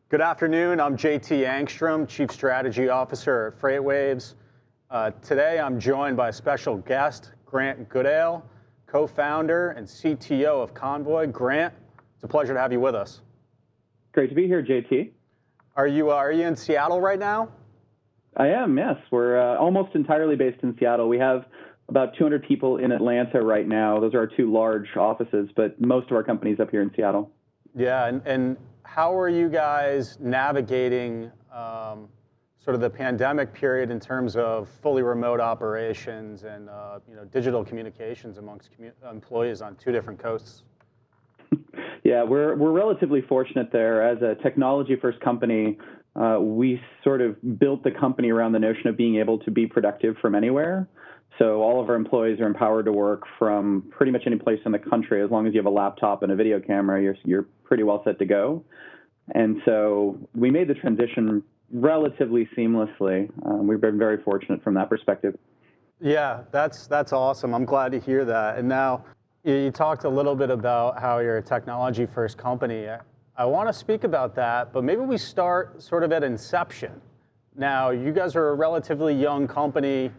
Good afternoon. I'm JT Engstrom, Chief Strategy Officer at FreightWaves. Today I'm joined by a special guest, Grant Goodale, co-founder and CTO of Convoy. Grant, it's a pleasure to have you with us. Great to be here, JT. Are you in Seattle right now? I am, yes. We're almost entirely based in Seattle. We have about 200 people in Atlanta right now. Those are our two large offices, but most of our company's up here in Seattle. Yeah, and how are you guys navigating sort of the pandemic period in terms of fully remote operations and digital communications amongst employees on two different coasts? Yeah, we're relatively fortunate there. As a technology-first company, we sort of built the company around the notion of being able to be productive from anywhere. So all of our employees are empowered to work from pretty much any place in the country. As long as you have a laptop and a video camera, you're pretty well set to go. And so we made the transition relatively seamlessly. We've been very fortunate from that perspective. Yeah, that's awesome. I'm glad to hear that. And now you talked a little bit about how you're a technology-first company. I want to speak about that, but maybe we start sort of at inception. Now, you guys are a relatively young company.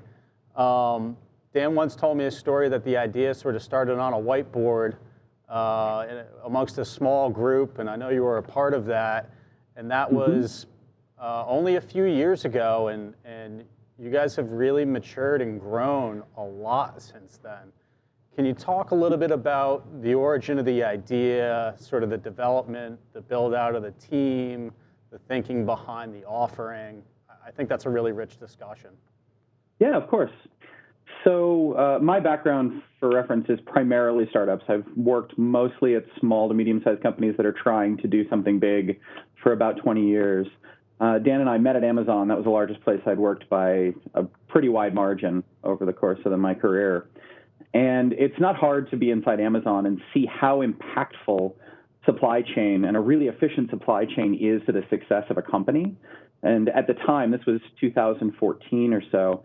Dan once told me a story that the idea sort of started on a whiteboard amongst a small group, and I know you were a part of that, and that was only a few years ago, and you guys have really matured and grown a lot since then. Can you talk a little bit about the origin of the idea, sort of the development, the build out of the team, the thinking behind the offering? I think that's a really rich discussion. Yeah, of course. So my background, for reference, is primarily startups. I've worked mostly at small to medium-sized companies that are trying to do something big for about 20 years. Dan and I met at Amazon. That was the largest place I'd worked by a pretty wide margin over the course of my career. And it's not hard to be inside Amazon and see how impactful supply chain and a really efficient supply chain is to the success of a company. And at the time, this was 2014 or so,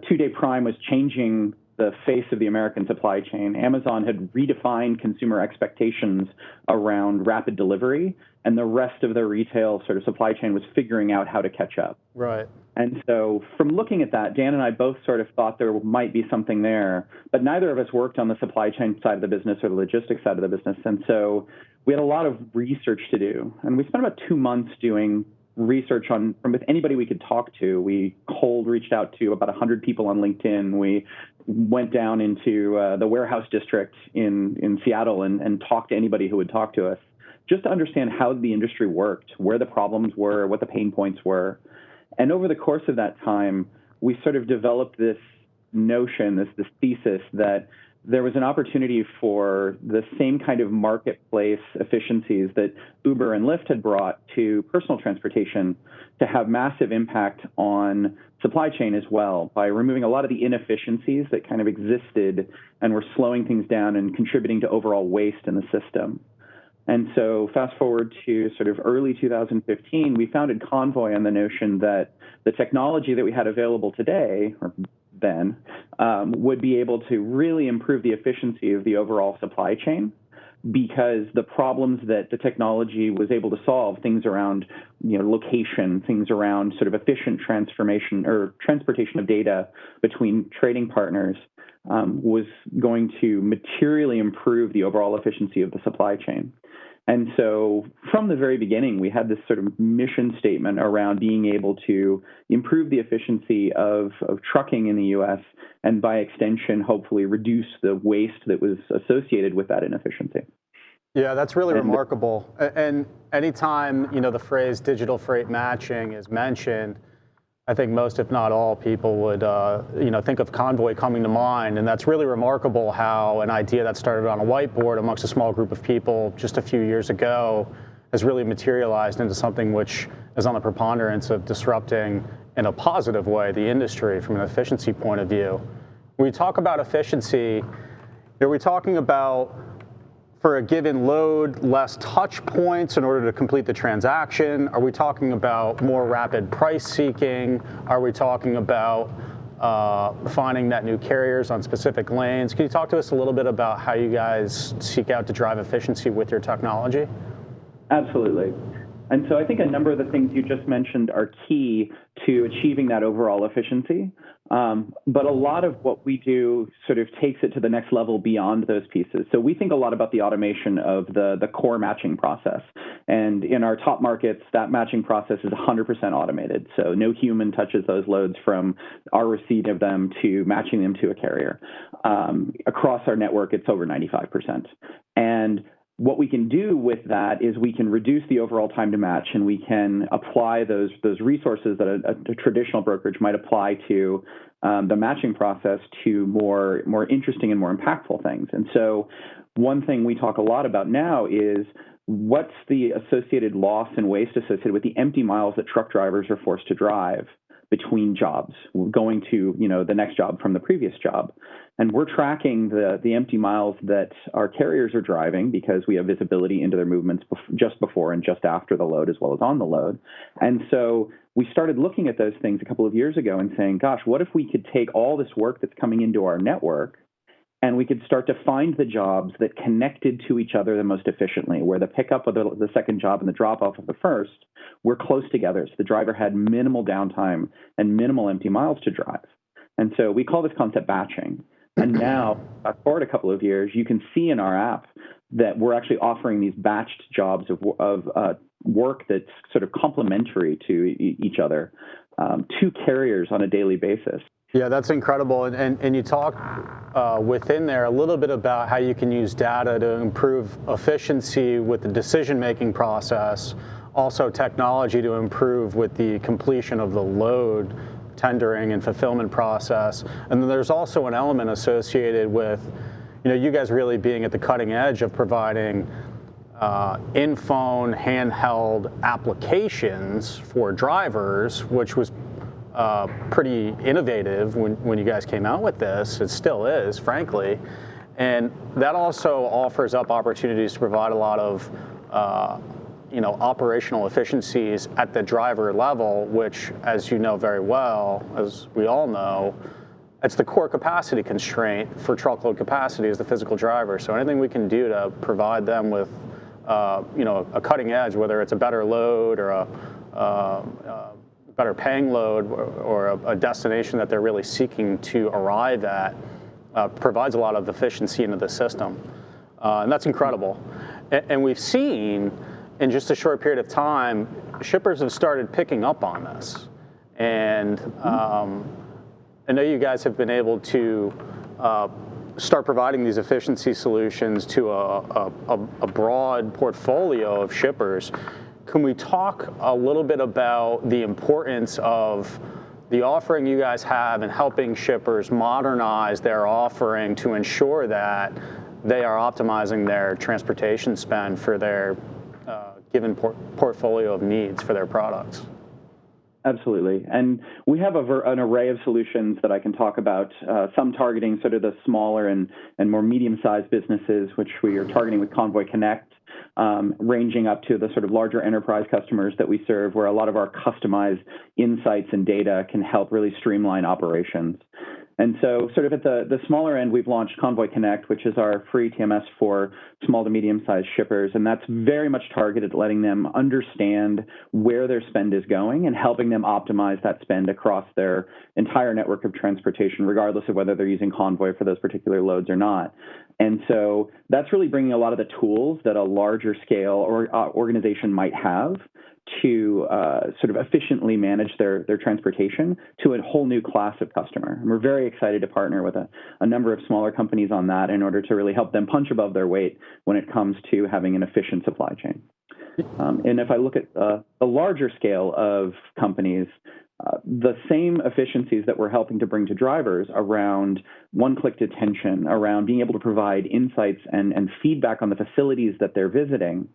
two-day Prime was changing the face of the American supply chain. Amazon had redefined consumer expectations around rapid delivery, and the rest of the retail sort of supply chain was figuring out how to catch up. Right. And so from looking at that, Dan and I both sort of thought there might be something there, but neither of us worked on the supply chain side of the business or the logistics side of the business. And so we had a lot of research to do. And we spent about 2 months doing research with anybody we could talk to. We cold reached out to about 100 people on LinkedIn. We went down into the warehouse district in Seattle and talked to anybody who would talk to us, just to understand how the industry worked, where the problems were, what the pain points were. And over the course of that time, we sort of developed this notion, this thesis that there was an opportunity for the same kind of marketplace efficiencies that Uber and Lyft had brought to personal transportation to have massive impact on supply chain as well, by removing a lot of the inefficiencies that kind of existed and were slowing things down and contributing to overall waste in the system. And so fast forward to sort of early 2015, we founded Convoy on the notion that the technology that we had available today, or then, would be able to really improve the efficiency of the overall supply chain, because the problems that the technology was able to solve, things around location, things around sort of efficient transformation or transportation of data between trading partners, was going to materially improve the overall efficiency of the supply chain. And so from the very beginning, we had this sort of mission statement around being able to improve the efficiency of trucking in the U.S. and by extension, hopefully reduce the waste that was associated with that inefficiency. Yeah, that's really remarkable. And anytime, the phrase digital freight matching is mentioned, I think most, if not all, people would, think of Convoy coming to mind. And that's really remarkable how an idea that started on a whiteboard amongst a small group of people just a few years ago has really materialized into something which is on the preponderance of disrupting, in a positive way, the industry from an efficiency point of view. When we talk about efficiency, are we talking about, for a given load, less touch points in order to complete the transaction? Are we talking about more rapid price seeking? Are we talking about finding net new carriers on specific lanes? Can you talk to us a little bit about how you guys seek out to drive efficiency with your technology? Absolutely. And so I think a number of the things you just mentioned are key to achieving that overall efficiency. But a lot of what we do sort of takes it to the next level beyond those pieces. So we think a lot about the automation of the core matching process. And in our top markets, that matching process is 100% automated. So no human touches those loads from our receipt of them to matching them to a carrier. Across our network, it's over 95%. And what we can do with that is we can reduce the overall time to match, and we can apply those resources that a traditional brokerage might apply to the matching process to more interesting and more impactful things. And so one thing we talk a lot about now is what's the associated loss and waste associated with the empty miles that truck drivers are forced to drive between jobs, going to the next job from the previous job. And we're tracking the empty miles that our carriers are driving because we have visibility into their movements just before and just after the load, as well as on the load. And so we started looking at those things a couple of years ago and saying, gosh, what if we could take all this work that's coming into our network and we could start to find the jobs that connected to each other the most efficiently, where the pickup of the second job and the drop-off of the first were close together. So the driver had minimal downtime and minimal empty miles to drive. And so we call this concept batching. And now, fast forward a couple of years, you can see in our app that we're actually offering these batched jobs of work that's sort of complementary to each other to carriers on a daily basis. Yeah, that's incredible. And you talk within there a little bit about how you can use data to improve efficiency with the decision-making process, also technology to improve with the completion of the load tendering and fulfillment process. And then there's also an element associated with, you guys really being at the cutting edge of providing in-phone, handheld applications for drivers, which was pretty innovative when you guys came out with this. It still is, frankly. And that also offers up opportunities to provide a lot of operational efficiencies at the driver level, which, as you know very well, as we all know, it's the core capacity constraint for truckload capacity is the physical driver. So anything we can do to provide them with, a cutting edge, whether it's a better load or a better paying load or a destination that they're really seeking to arrive at, provides a lot of efficiency into the system. And that's incredible. And we've seen in just a short period of time, shippers have started picking up on this. And I know you guys have been able to start providing these efficiency solutions to a broad portfolio of shippers. Can we talk a little bit about the importance of the offering you guys have in helping shippers modernize their offering to ensure that they are optimizing their transportation spend for their given portfolio of needs for their products? Absolutely. And we have an array of solutions that I can talk about, some targeting sort of the smaller and more medium-sized businesses, which we are targeting with Convoy Connect, ranging up to the sort of larger enterprise customers that we serve, where a lot of our customized insights and data can help really streamline operations. And so sort of at the smaller end, we've launched Convoy Connect, which is our free TMS for small to medium-sized shippers. And that's very much targeted at letting them understand where their spend is going and helping them optimize that spend across their entire network of transportation, regardless of whether they're using Convoy for those particular loads or not. And so that's really bringing a lot of the tools that a larger scale or organization might have to sort of efficiently manage their transportation to a whole new class of customer. And we're very excited to partner with a number of smaller companies on that in order to really help them punch above their weight when it comes to having an efficient supply chain. And if I look at the larger scale of companies, the same efficiencies that we're helping to bring to drivers around one-click detention, around being able to provide insights and feedback on the facilities that they're visiting,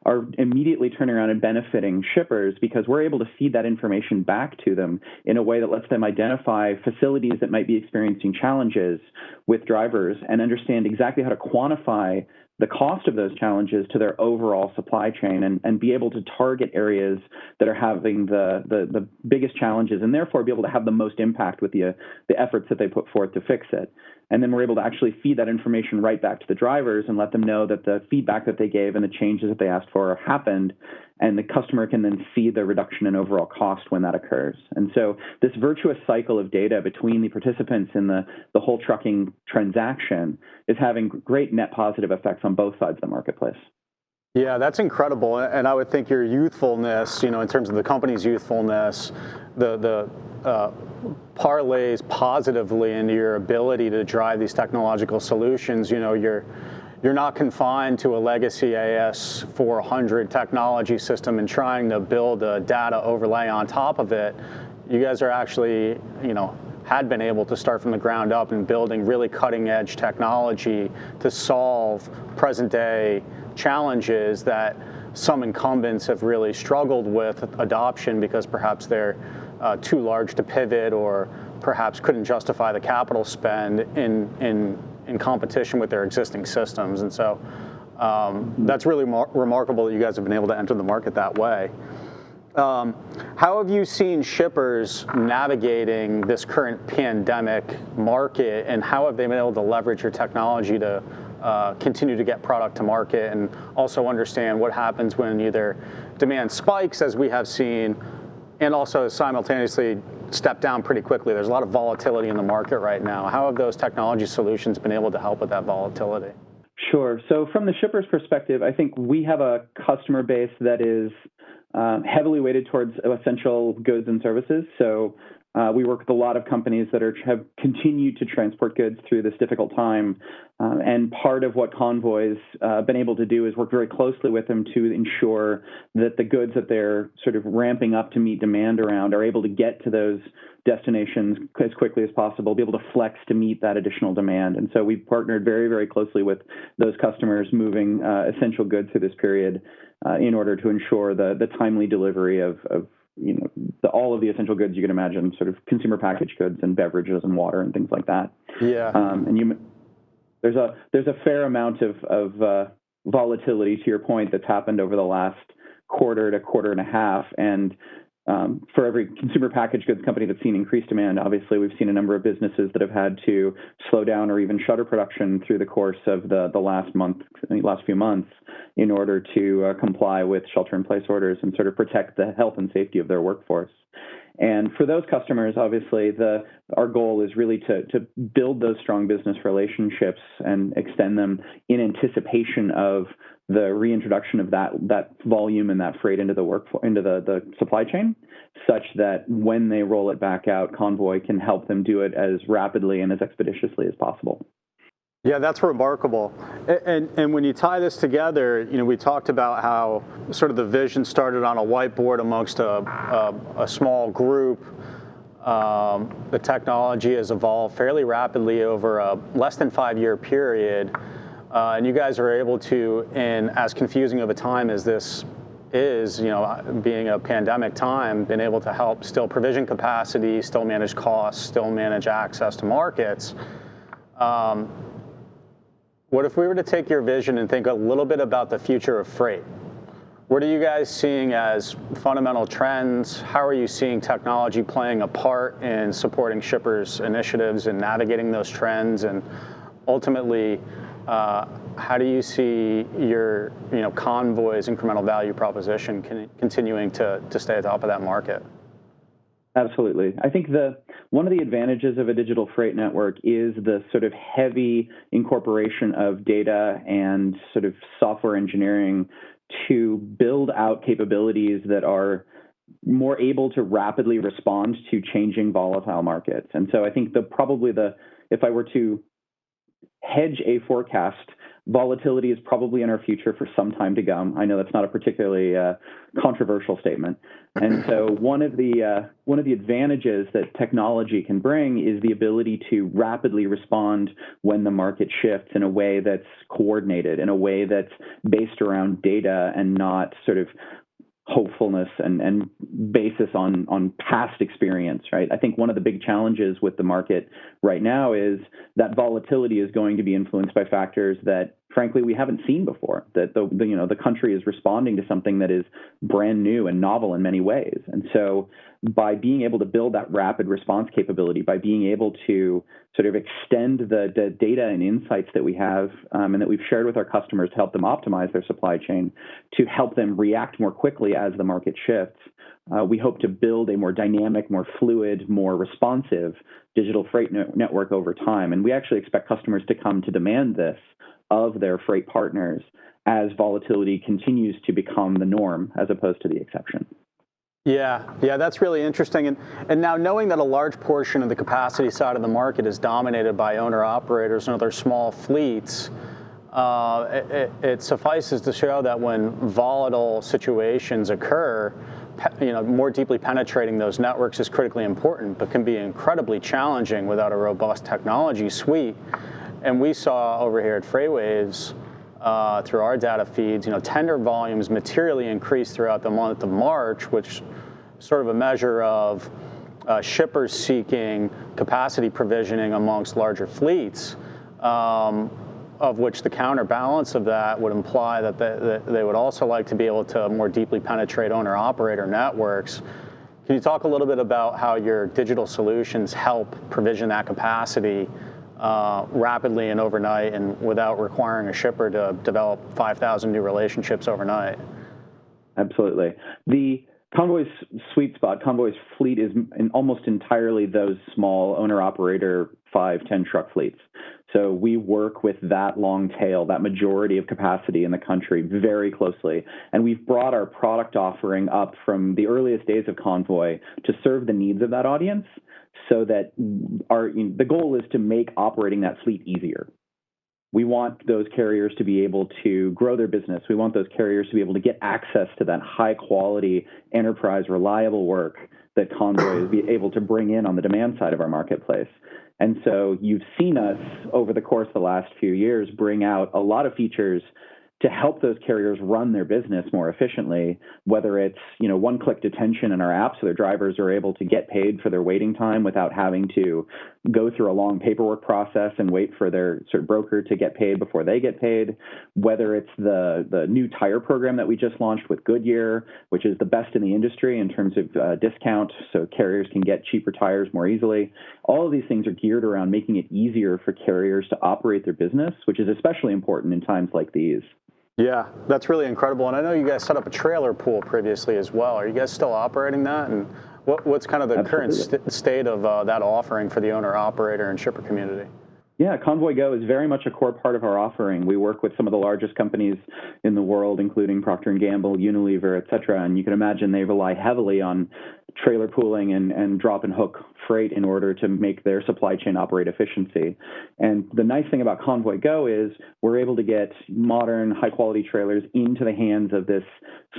are immediately turning around and benefiting shippers because we're able to feed that information back to them in a way that lets them identify facilities that might be experiencing challenges with drivers and understand exactly how to quantify the cost of those challenges to their overall supply chain and be able to target areas that are having the biggest challenges and therefore be able to have the most impact with the efforts that they put forth to fix it. And then we're able to actually feed that information right back to the drivers and let them know that the feedback that they gave and the changes that they asked for happened and the customer can then see the reduction in overall cost when that occurs. And so this virtuous cycle of data between the participants in the whole trucking transaction is having great net positive effects on both sides of the marketplace. Yeah, that's incredible. And I would think your youthfulness, in terms of the company's youthfulness, the parlays positively into your ability to drive these technological solutions. You're not confined to a legacy AS400 technology system and trying to build a data overlay on top of it. You guys are actually, had been able to start from the ground up and building really cutting edge technology to solve present day challenges that some incumbents have really struggled with adoption because perhaps they're too large to pivot or perhaps couldn't justify the capital spend in competition with their existing systems. And so that's really remarkable that you guys have been able to enter the market that way. How have you seen shippers navigating this current pandemic market, and how have they been able to leverage your technology to continue to get product to market, and also understand what happens when either demand spikes, as we have seen, and also simultaneously step down pretty quickly? There's a lot of volatility in the market right now. How have those technology solutions been able to help with that volatility? Sure. So from the shipper's perspective, I think we have a customer base that is heavily weighted towards essential goods and services. So we work with a lot of companies that have continued to transport goods through this difficult time. And part of what Convoy's been able to do is work very closely with them to ensure that the goods that they're sort of ramping up to meet demand around are able to get to those destinations as quickly as possible, be able to flex to meet that additional demand. And so we've partnered very, very closely with those customers moving essential goods through this period in order to ensure the timely delivery of all of the essential goods you can imagine, sort of consumer packaged goods and beverages and water and things like that. Yeah. There's a fair amount of volatility, to your point, that's happened over the last quarter to quarter and a half. And for every consumer packaged goods company that's seen increased demand, obviously we've seen a number of businesses that have had to slow down or even shutter production through the course of the last few months in order to comply with shelter-in-place orders and sort of protect the health and safety of their workforce. And for those customers, obviously, our goal is really to build those strong business relationships and extend them in anticipation of the reintroduction of that volume and that freight into the supply chain, such that when they roll it back out, Convoy can help them do it as rapidly and as expeditiously as possible. Yeah, that's remarkable. And when you tie this together, we talked about how sort of the vision started on a whiteboard amongst a small group. The technology has evolved fairly rapidly over a less than 5-year period. And you guys are able to, in as confusing of a time as this is, being a pandemic time, been able to help still provision capacity, still manage costs, still manage access to markets. What if we were to take your vision and think a little bit about the future of freight? What are you guys seeing as fundamental trends? How are you seeing technology playing a part in supporting shippers' initiatives and navigating those trends? And ultimately, how do you see your Convoy's incremental value proposition continuing to stay at the top of that market? Absolutely. I think one of the advantages of a digital freight network is the sort of heavy incorporation of data and sort of software engineering to build out capabilities that are more able to rapidly respond to changing volatile markets. And so I think if I were to hedge a forecast, volatility is probably in our future for some time to come. I know that's not a particularly controversial statement. And so one of the advantages that technology can bring is the ability to rapidly respond when the market shifts in a way that's coordinated, in a way that's based around data and not sort of hopefulness and basis on past experience, right? I think one of the big challenges with the market right now is that volatility is going to be influenced by factors that frankly, we haven't seen before, that the country is responding to something that is brand new and novel in many ways. And so by being able to build that rapid response capability, by being able to sort of extend the data and insights that we have and that we've shared with our customers to help them optimize their supply chain, to help them react more quickly as the market shifts, we hope to build a more dynamic, more fluid, more responsive digital freight network over time. And we actually expect customers to come to demand this of their freight partners as volatility continues to become the norm as opposed to the exception. Yeah, that's really interesting. And now knowing that a large portion of the capacity side of the market is dominated by owner-operators and other small fleets, it suffices to show that when volatile situations occur, more deeply penetrating those networks is critically important, but can be incredibly challenging without a robust technology suite. And we saw over here at FreightWaves, through our data feeds, tender volumes materially increased throughout the month of March, which is sort of a measure of shippers seeking capacity provisioning amongst larger fleets, of which the counterbalance of that would imply that they would also like to be able to more deeply penetrate owner-operator networks. Can you talk a little bit about how your digital solutions help provision that capacity rapidly and overnight and without requiring a shipper to develop 5,000 new relationships overnight? Absolutely. The Convoy's sweet spot, Convoy's fleet is almost entirely those small owner-operator 5-10 truck fleets. So we work with that long tail, that majority of capacity in the country very closely. And we've brought our product offering up from the earliest days of Convoy to serve the needs of that audience, so that the goal is to make operating that fleet easier. We want those carriers to be able to grow their business. We want those carriers to be able to get access to that high quality, enterprise, reliable work that Convoy is able to bring in on the demand side of our marketplace. And so you've seen us over the course of the last few years bring out a lot of features to help those carriers run their business more efficiently, whether it's one-click detention in our app so their drivers are able to get paid for their waiting time without having to go through a long paperwork process and wait for their sort of broker to get paid before they get paid, whether it's the new tire program that we just launched with Goodyear, which is the best in the industry in terms of discount, so carriers can get cheaper tires more easily. All of these things are geared around making it easier for carriers to operate their business, which is especially important in times like these. Yeah, that's really incredible. And I know you guys set up a trailer pool previously as well. Are you guys still operating that? And what's kind of the current state of that offering for the owner-operator and shipper community? Yeah, Convoy Go is very much a core part of our offering. We work with some of the largest companies in the world, including Procter & Gamble, Unilever, et cetera. And you can imagine they rely heavily on trailer pooling and drop and hook freight in order to make their supply chain operate efficiency. And the nice thing about Convoy Go is we're able to get modern, high-quality trailers into the hands of this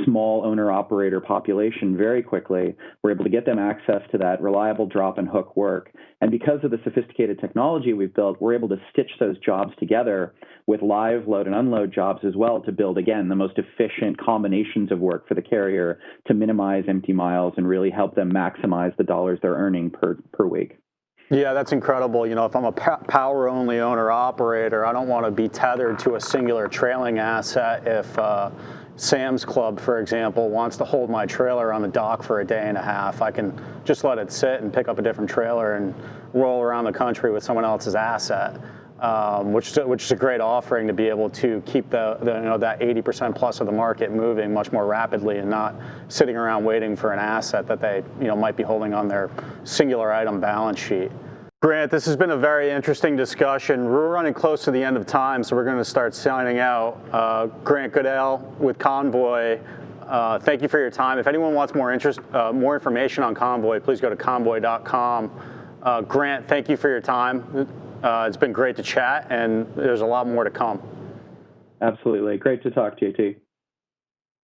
small owner-operator population very quickly. We're able to get them access to that reliable drop and hook work. And because of the sophisticated technology we've built, we're able to stitch those jobs together with live load and unload jobs as well to build, again, the most efficient combinations of work for the carrier to minimize empty miles and really help them maximize the dollars they're earning per week. Yeah, that's incredible. If I'm a power-only owner-operator, I don't want to be tethered to a singular trailing asset. If Sam's Club, for example, wants to hold my trailer on the dock for a day and a half, I can just let it sit and pick up a different trailer and roll around the country with someone else's asset, which is a great offering to be able to keep that 80% plus of the market moving much more rapidly and not sitting around waiting for an asset that they might be holding on their singular item balance sheet. Grant, this has been a very interesting discussion. We're running close to the end of time, so we're going to start signing out. Grant Goodale with Convoy, thank you for your time. If anyone wants more information on Convoy, please go to convoy.com. Grant, thank you for your time. It's been great to chat, and there's a lot more to come. Absolutely. Great to talk to you, T.